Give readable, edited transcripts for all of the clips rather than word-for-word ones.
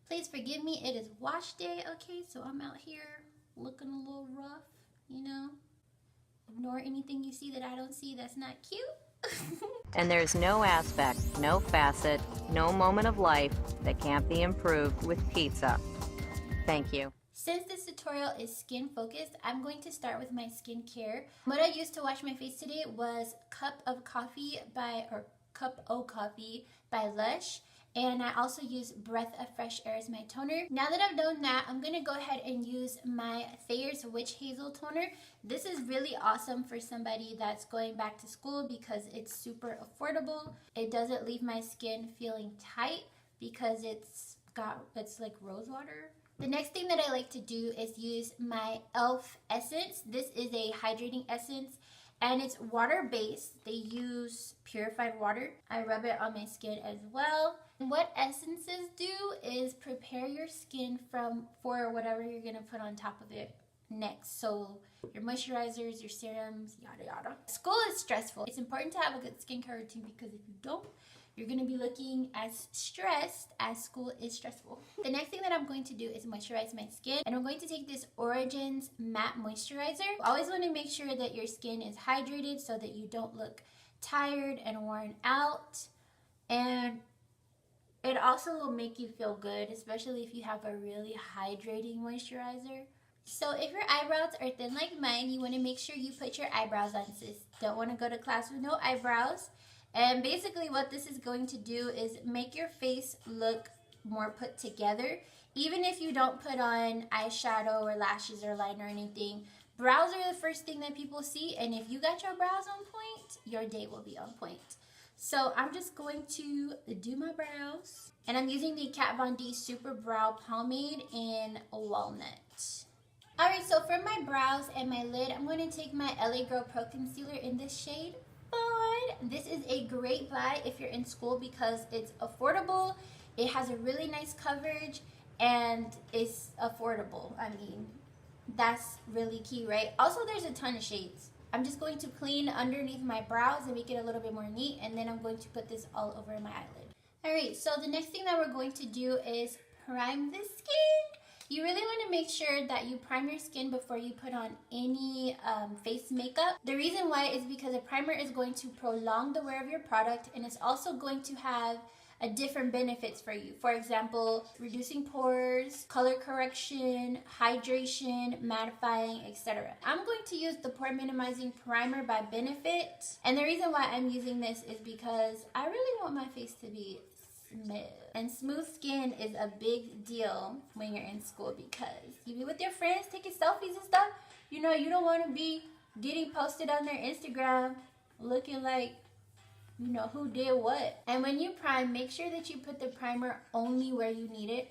Please forgive me, it is wash day, okay? So I'm out here looking a little rough, you know? Ignore anything you see that I don't see that's not cute. And there's no aspect, no facet, no moment of life that can't be improved with pizza. Thank you. Since this tutorial is skin focused, I'm going to start with my skincare. What I used to wash my face today was Cup O' Coffee by LUSH. And I also use Breath of Fresh Air as my toner. Now that I've done that, I'm going to go ahead and use my THAYERS Witch Hazel toner. This is really awesome for somebody that's going back to school because it's super affordable. It doesn't leave my skin feeling tight because it's like rose water. The next thing that I like to do is use my e.l.f. essence. This is a hydrating essence. And it's water-based. They use purified water. I rub it on my skin as well. And what essences do is prepare your skin for whatever you're gonna put on top of it next. So your moisturizers, your serums, yada yada. School is stressful. It's important to have a good skincare routine because if you don't, you're going to be looking as stressed as school is stressful. The next thing that I'm going to do is moisturize my skin. And I'm going to take this Origins Matte Moisturizer. You always want to make sure that your skin is hydrated so that you don't look tired and worn out. And it also will make you feel good, especially if you have a really hydrating moisturizer. So if your eyebrows are thin like mine, you want to make sure you put your eyebrows on, sis. Don't want to go to class with no eyebrows. And basically what this is going to do is make your face look more put together. Even if you don't put on eyeshadow or lashes or liner or anything, brows are the first thing that people see. And if you got your brows on point, your day will be on point. So I'm just going to do my brows. And I'm using the KATVOND Super Brow Pomade in Walnut. Alright, so for my brows and my lid, I'm going to take my LA Girl Pro Concealer in this shade. This is a great buy if you're in school because it's affordable, it has a really nice coverage, and it's affordable. I mean, that's really key, right? Also, there's a ton of shades. I'm just going to clean underneath my brows and make it a little bit more neat, and then I'm going to put this all over my eyelid. Alright, so the next thing that we're going to do is prime the skin. You really want to make sure that you prime your skin before you put on any face makeup. The reason why is because a primer is going to prolong the wear of your product, and it's also going to have different benefits for you. For example, reducing pores, color correction, hydration, mattifying, etc. I'm going to use the Pore Minimizing Primer by Benefit. And the reason why I'm using this is because I really want my face to be smooth. And smooth skin is a big deal when you're in school because you be with your friends taking selfies and stuff. You know, you don't want to be getting posted on their Instagram looking like, you know, who did what. And when you prime, make sure that you put the primer only where you need it.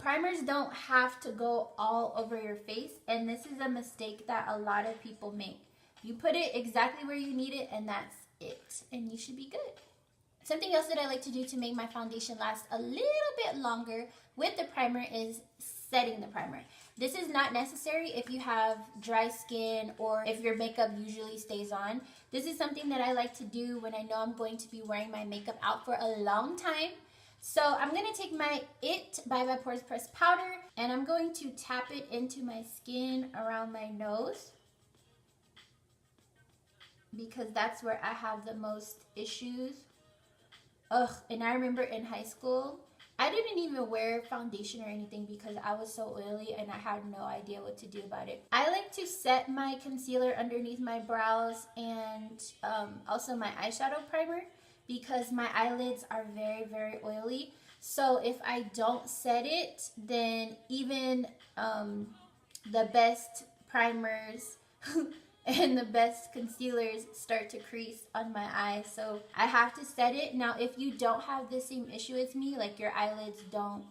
Primers don't have to go all over your face, and this is a mistake that a lot of people make. You put it exactly where you need it, and that's it, and you should be good. Something else that I like to do to make my foundation last a little bit longer with the primer is setting the primer. This is not necessary if you have dry skin or if your makeup usually stays on. This is something that I like to do when I know I'm going to be wearing my makeup out for a long time. So I'm going to take my IT by Pores Pressed Powder and I'm going to tap it into my skin around my nose, because that's where I have the most issues. And I remember in high school, I didn't even wear foundation or anything because I was so oily and I had no idea what to do about it. I like to set my concealer underneath my brows and also my eyeshadow primer because my eyelids are very, very oily. So if I don't set it, then even the best primers and the best concealers start to crease on my eyes, so I have to set it. Now if you don't have the same issue as me, like your eyelids don't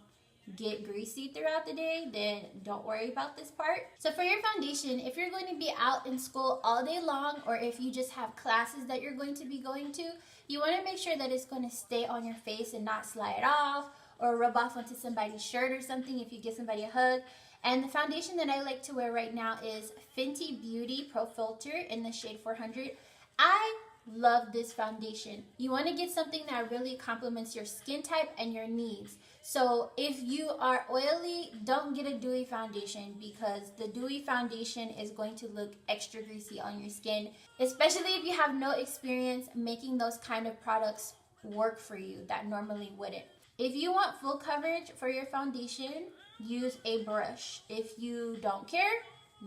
get greasy throughout the day, then don't worry about this part. So for your foundation, if you're going to be out in school all day long, or if you just have classes that you're going to be going to, you want to make sure that it's going to stay on your face and not slide off or rub off onto somebody's shirt or something if you give somebody a hug. And the foundation that I like to wear right now is Fenty Beauty Pro Filter in the shade 400. I love this foundation. You want to get something that really complements your skin type and your needs. So if you are oily, don't get a dewy foundation, because the dewy foundation is going to look extra greasy on your skin, especially if you have no experience making those kind of products work for you that normally wouldn't. If you want full coverage for your foundation, use a brush. If you don't care,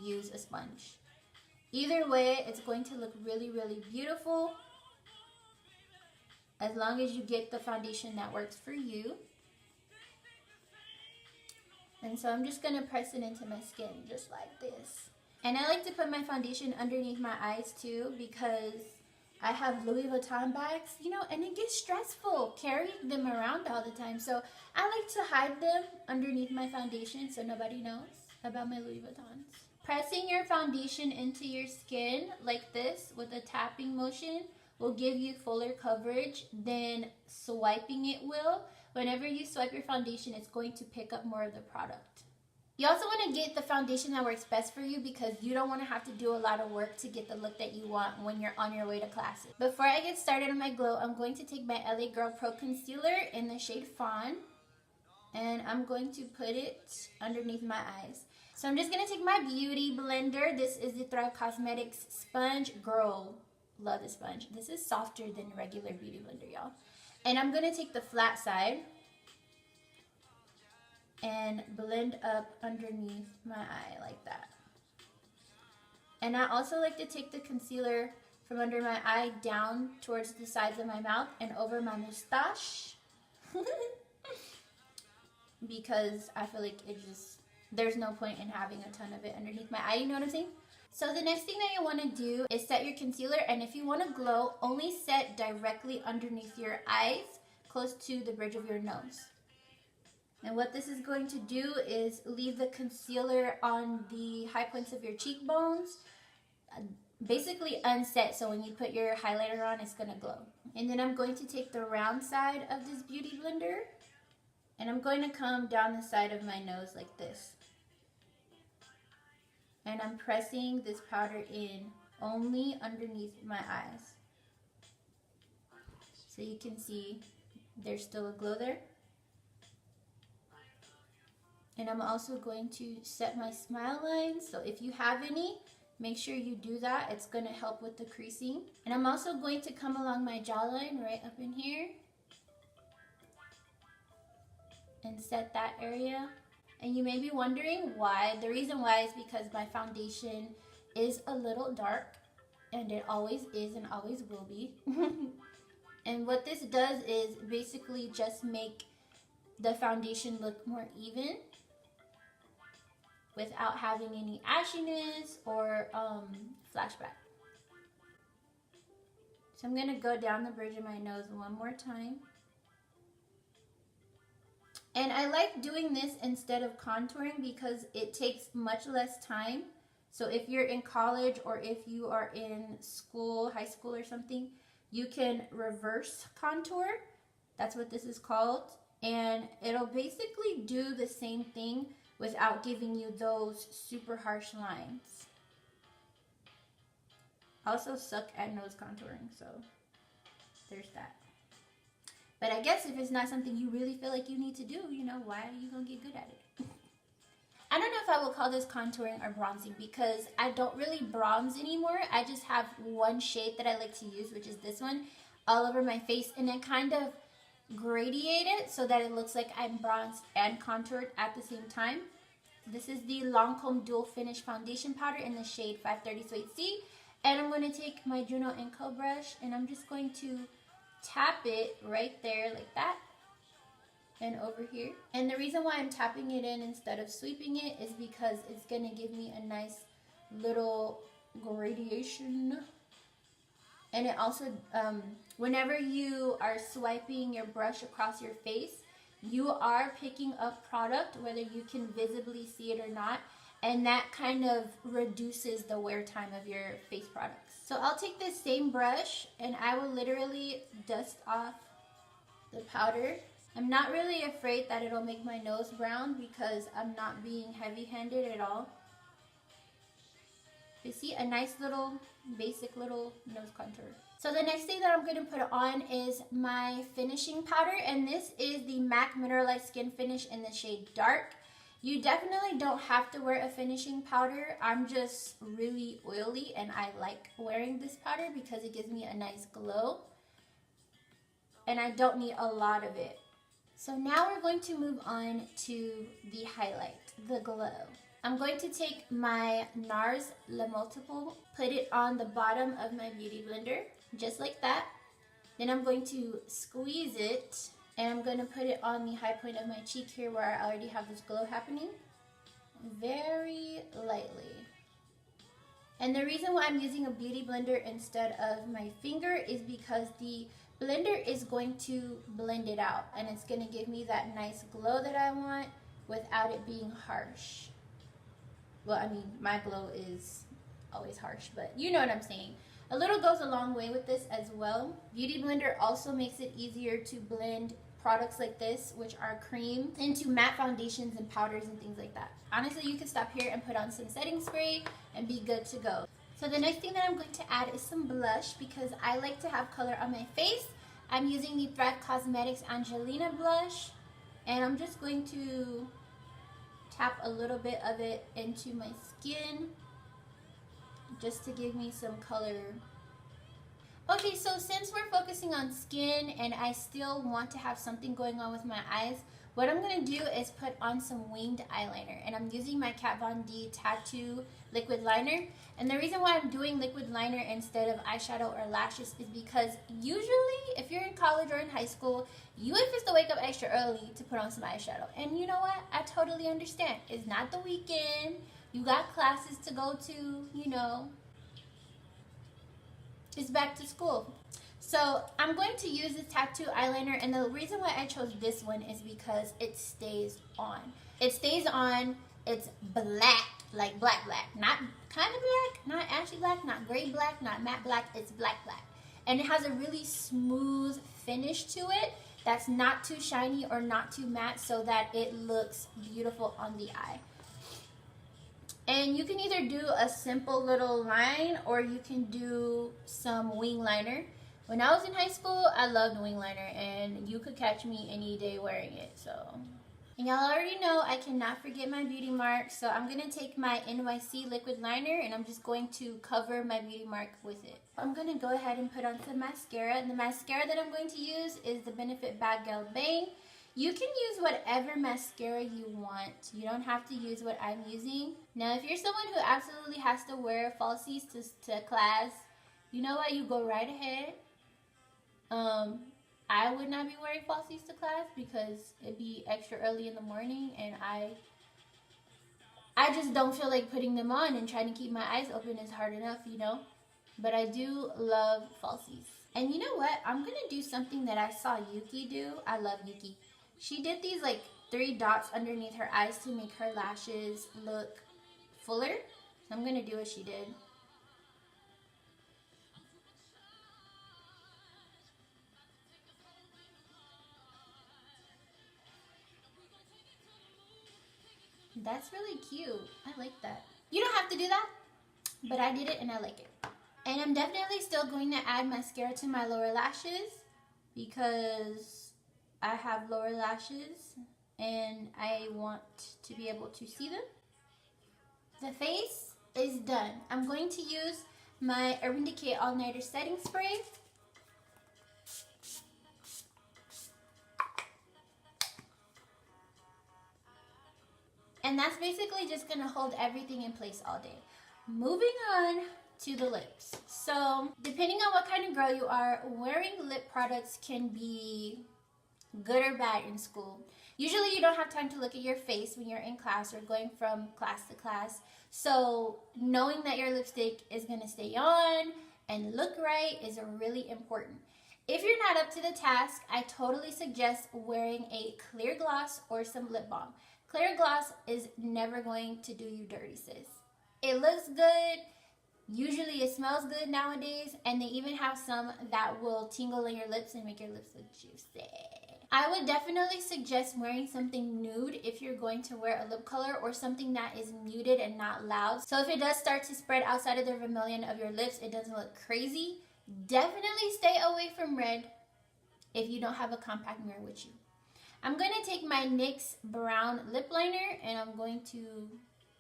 use a sponge. Either way, it's going to look really, really beautiful as long as you get the foundation that works for you. And so I'm just going to press it into my skin just like this. And I like to put my foundation underneath my eyes too, because I have Louis Vuitton bags, you know, and it gets stressful carrying them around all the time. So I like to hide them underneath my foundation so nobody knows about my Louis Vuittons. Pressing your foundation into your skin like this with a tapping motion will give you fuller coverage than swiping it will. Whenever you swipe your foundation, it's going to pick up more of the product. You also want to get the foundation that works best for you, because you don't want to have to do a lot of work to get the look that you want when you're on your way to classes. Before I get started on my glow, I'm going to take my LA Girl Pro Concealer in the shade Fawn, and I'm going to put it underneath my eyes. So I'm just going to take my beauty blender. This is the COSMETICS sponge. Girl, love this sponge. This is softer than regular beauty blender, y'all. And I'm going to take the flat side and blend up underneath my eye like that. And I also like to take the concealer from under my eye down towards the sides of my mouth and over my mustache. Because I feel like it just, there's no point in having a ton of it underneath my eye, you know what I'm saying? So the next thing that you want to do is set your concealer, and if you want to glow, only set directly underneath your eyes, close to the bridge of your nose. And what this is going to do is leave the concealer on the high points of your cheekbones, basically unset, so when you put your highlighter on, it's going to glow. And then I'm going to take the round side of this beauty blender, and I'm going to come down the side of my nose like this. And I'm pressing this powder in only underneath my eyes. So you can see there's still a glow there. And I'm also going to set my smile lines. So if you have any, make sure you do that. It's going to help with the creasing. And I'm also going to come along my jawline right up in here and set that area. And you may be wondering why. The reason why is because my foundation is a little dark, and it always is and always will be. And what this does is basically just make the foundation look more even without having any ashiness or flashback. So I'm going to go down the bridge of my nose one more time. And I like doing this instead of contouring because it takes much less time. So if you're in college or if you are in school, high school or something, you can reverse contour. That's what this is called. And it'll basically do the same thing without giving you those super harsh lines. I also suck at nose contouring, so there's that. But I guess if it's not something you really feel like you need to do, you know, why are you gonna get good at it? I don't know if I will call this contouring or bronzing, because I don't really bronze anymore. I just have one shade that I like to use, which is this one, all over my face, and I kind of gradiate it so that it looks like I'm bronzed and contoured at the same time. This is the Lancome Dual Finish Foundation Powder in the shade 530 Suede C, and I'm going to take my Juno & Co brush, and I'm just going to tap it right there like that and over here. And the reason why I'm tapping it in instead of sweeping it is because it's going to give me a nice little gradation. And it also, whenever you are swiping your brush across your face, you are picking up product, whether you can visibly see it or not, and that kind of reduces the wear time of your face products. So I'll take this same brush and I will literally dust off the powder. I'm not really afraid that it'll make my nose brown because I'm not being heavy-handed at all. You see, a nice little, basic little nose contour. So the next thing that I'm going to put on is my finishing powder, and this is the MAC Mineralized Skin Finish in the shade Dark. You definitely don't have to wear a finishing powder. I'm just really oily and I like wearing this powder because it gives me a nice glow. And I don't need a lot of it. So now we're going to move on to the highlight, the glow. I'm going to take my NARS Le Multiple, put it on the bottom of my beauty blender, just like that. Then I'm going to squeeze it, and I'm going to put it on the high point of my cheek here where I already have this glow happening, very lightly. And the reason why I'm using a beauty blender instead of my finger is because the blender is going to blend it out, and it's going to give me that nice glow that I want without it being harsh. Well, I mean, my glow is always harsh, but you know what I'm saying. A little goes a long way with this as well. Beauty Blender also makes it easier to blend products like this, which are cream, into matte foundations and powders and things like that. Honestly, you can stop here and put on some setting spray and be good to go. So the next thing that I'm going to add is some blush because I like to have color on my face. I'm using the Thrive Cosmetics Angelina blush, and I'm just going to tap a little bit of it into my skin just to give me some color. Okay, so since we're focusing on skin and I still want to have something going on with my eyes, what I'm going to do is put on some winged eyeliner, and I'm using my Kat Von D Tattoo liquid liner. And the reason why I'm doing liquid liner instead of eyeshadow or lashes is because usually if you're in college or in high school, you have to wake up extra early to put on some eyeshadow. And you know what? I totally understand. It's not the weekend. You got classes to go to, you know. It's back to school. So I'm going to use this tattoo eyeliner, and the reason why I chose this one is because it stays on. It stays on. It's black, like black. Not kind of black, not ashy black, not gray black, not matte black. It's black. And it has a really smooth finish to it that's not too shiny or not too matte, so that it looks beautiful on the eye. And you can either do a simple little line or you can do some wing liner. When I was in high school, I loved wing liner, and you could catch me any day wearing it. So, and y'all already know I cannot forget my beauty mark. So I'm going to take my NYC liquid liner and I'm just going to cover my beauty mark with it. I'm going to go ahead and put on some mascara. And the mascara that I'm going to use is the Benefit Bad Gal Bang. You can use whatever mascara you want. You don't have to use what I'm using. Now, if you're someone who absolutely has to wear falsies to class, you know what? You go right ahead. I would not be wearing falsies to class because it'd be extra early in the morning, and I just don't feel like putting them on, and trying to keep my eyes open is hard enough, you know. But I do love falsies. And you know what? I'm going to do something that I saw Yuki do. I love Yuki. She did these like 3 dots underneath her eyes to make her lashes look fuller. So I'm going to do what she did. That's really cute. I like that. You don't have to do that, but I did it and I like it. And I'm definitely still going to add mascara to my lower lashes because I have lower lashes and I want to be able to see them. The face is done. I'm going to use my Urban Decay All Nighter Setting Spray. And that's basically just going to hold everything in place all day. Moving on to the lips. So, depending on what kind of girl you are, wearing lip products can be good or bad in school. Usually you don't have time to look at your face when you're in class or going from class to class. So, knowing that your lipstick is going to stay on and look right is really important. If you're not up to the task, I totally suggest wearing a clear gloss or some lip balm. Clear gloss is never going to do you dirty, sis. It looks good. Usually it smells good nowadays. And they even have some that will tingle in your lips and make your lips look juicy. I would definitely suggest wearing something nude if you're going to wear a lip color, or something that is muted and not loud. So if it does start to spread outside of the vermilion of your lips, it doesn't look crazy. Definitely stay away from red if you don't have a compact mirror with you. I'm going to take my NYX brown lip liner and I'm going to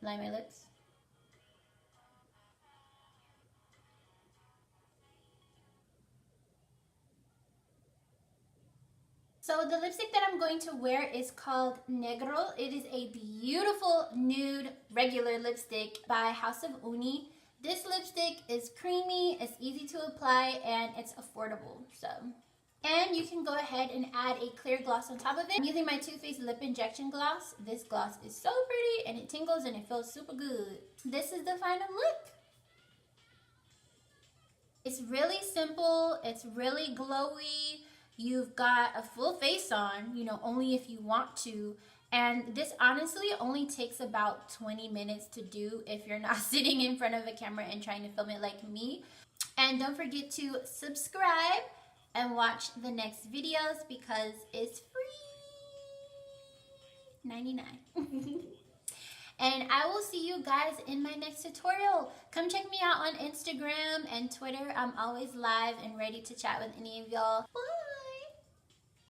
line my lips. So the lipstick that I'm going to wear is called NEGRIL. It is a beautiful nude regular lipstick by House of Uni. This lipstick is creamy, it's easy to apply, and it's affordable. And you can go ahead and add a clear gloss on top of it. I'm using my Too Faced Lip Injection Gloss. This gloss is so pretty and it tingles and it feels super good. This is the final look. It's really simple, it's really glowy. You've got a full face on, you know, only if you want to. And this honestly only takes about 20 minutes to do if you're not sitting in front of a camera and trying to film it like me. And don't forget to subscribe and watch the next videos because it's free. 99. And I will see you guys in my next tutorial. Come check me out on Instagram and Twitter. I'm always live and ready to chat with any of y'all. Bye.